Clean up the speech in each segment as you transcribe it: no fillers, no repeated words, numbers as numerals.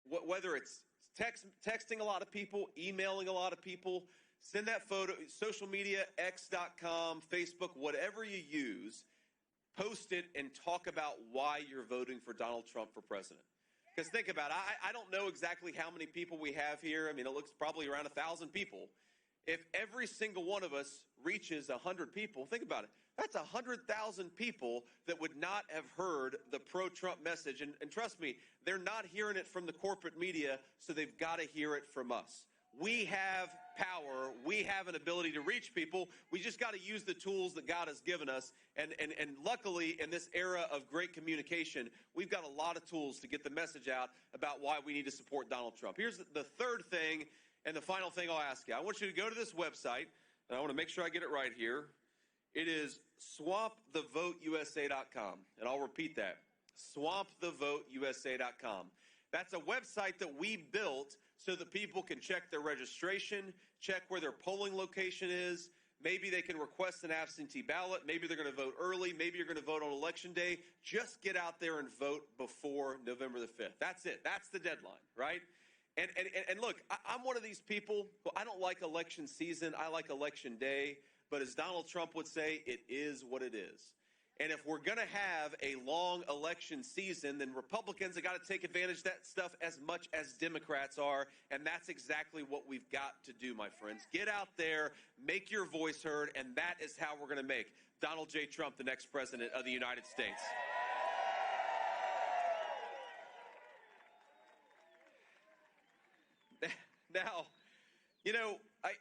whether it's texting a lot of people, emailing a lot of people, send that photo, social media, x.com, Facebook, whatever you use, post it and talk about why you're voting for Donald Trump for president. Because think about it, I don't know exactly how many people we have here. I mean, it looks probably around 1,000 people. If every single one of us reaches 100 people, think about it. That's 100,000 people that would not have heard the pro-Trump message. And trust me, they're not hearing it from the corporate media, so they've got to hear it from us. We have power. We have an ability to reach people. We just got to use the tools that God has given us. And luckily, in this era of great communication, we've got a lot of tools to get the message out about why we need to support Donald Trump. Here's the third thing and the final thing I'll ask you. I want you to go to this website, and I want to make sure I get it right here. It is swampthevoteusa.com, and I'll repeat that, swampthevoteusa.com. That's a website that we built so that people can check their registration, check where their polling location is. Maybe they can request an absentee ballot. Maybe they're going to vote early. Maybe you're going to vote on Election Day. Just get out there and vote before November the 5th. That's it. That's the deadline, right? And look, I'm one of these people who I don't like election season. I like Election Day. But as Donald Trump would say, it is what it is. And if we're going to have a long election season, then Republicans have got to take advantage of that stuff as much as Democrats are. And that's exactly what we've got to do, my friends. Get out there, make your voice heard, and that is how we're going to make Donald J. Trump the next president of the United States. Now, you know, I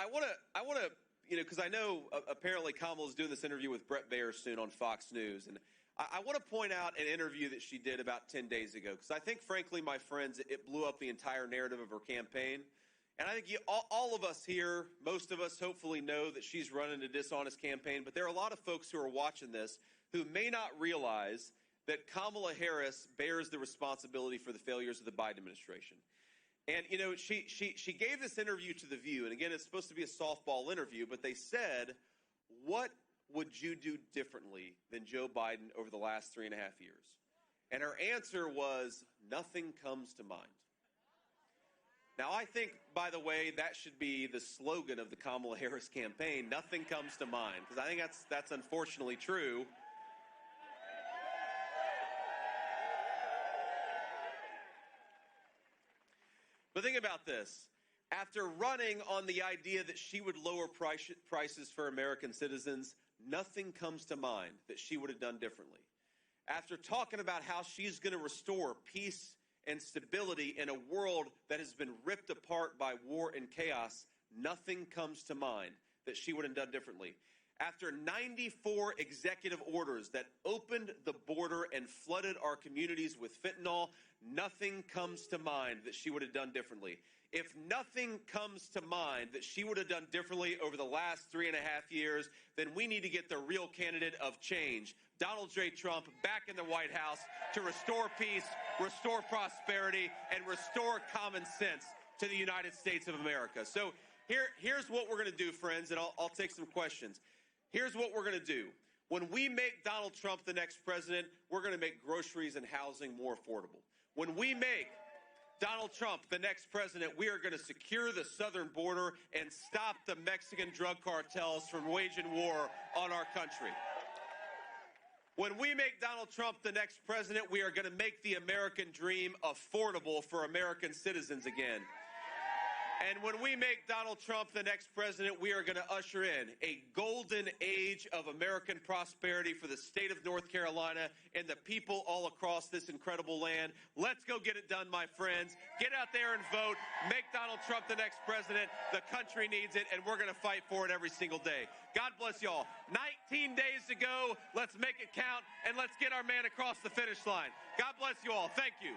want to, you know, because I know apparently Kamala's doing this interview with Brett Baer soon on Fox News. And I want to point out an interview that she did about 10 days ago, because I think, frankly, my friends, it blew up the entire narrative of her campaign. And I think all of us here, most of us hopefully know that she's running a dishonest campaign. But there are a lot of folks who are watching this who may not realize that Kamala Harris bears the responsibility for the failures of the Biden administration. And, you know, she gave this interview to The View. And, again, it's supposed to be a softball interview. But they said, what would you do differently than Joe Biden over the last 3.5 years? And her answer was, nothing comes to mind. Now, I think, by the way, that should be the slogan of the Kamala Harris campaign, nothing comes to mind. Because I think that's unfortunately true. But think about this. After running on the idea that she would lower prices for American citizens, nothing comes to mind that she would have done differently. After talking about how she's going to restore peace and stability in a world that has been ripped apart by war and chaos, nothing comes to mind that she would have done differently. After 94 executive orders that opened the border and flooded our communities with fentanyl, nothing comes to mind that she would have done differently. If nothing comes to mind that she would have done differently over the last 3.5 years, then we need to get the real candidate of change, Donald J. Trump, back in the White House to restore peace, restore prosperity, and restore common sense to the United States of America. So here's what we're going to do, friends, and I'll take some questions. Here's what we're going to do. When we make Donald Trump the next president, we're going to make groceries and housing more affordable. When we make Donald Trump the next president, we are going to secure the southern border and stop the Mexican drug cartels from waging war on our country. When we make Donald Trump the next president, we are going to make the American dream affordable for American citizens again. And when we make Donald Trump the next president, we are going to usher in a golden age of American prosperity for the state of North Carolina and the people all across this incredible land. Let's go get it done, my friends. Get out there and vote. Make Donald Trump the next president. The country needs it, and we're going to fight for it every single day. God bless y'all. 19 days to go. Let's make it count, and let's get our man across the finish line. God bless you all. Thank you.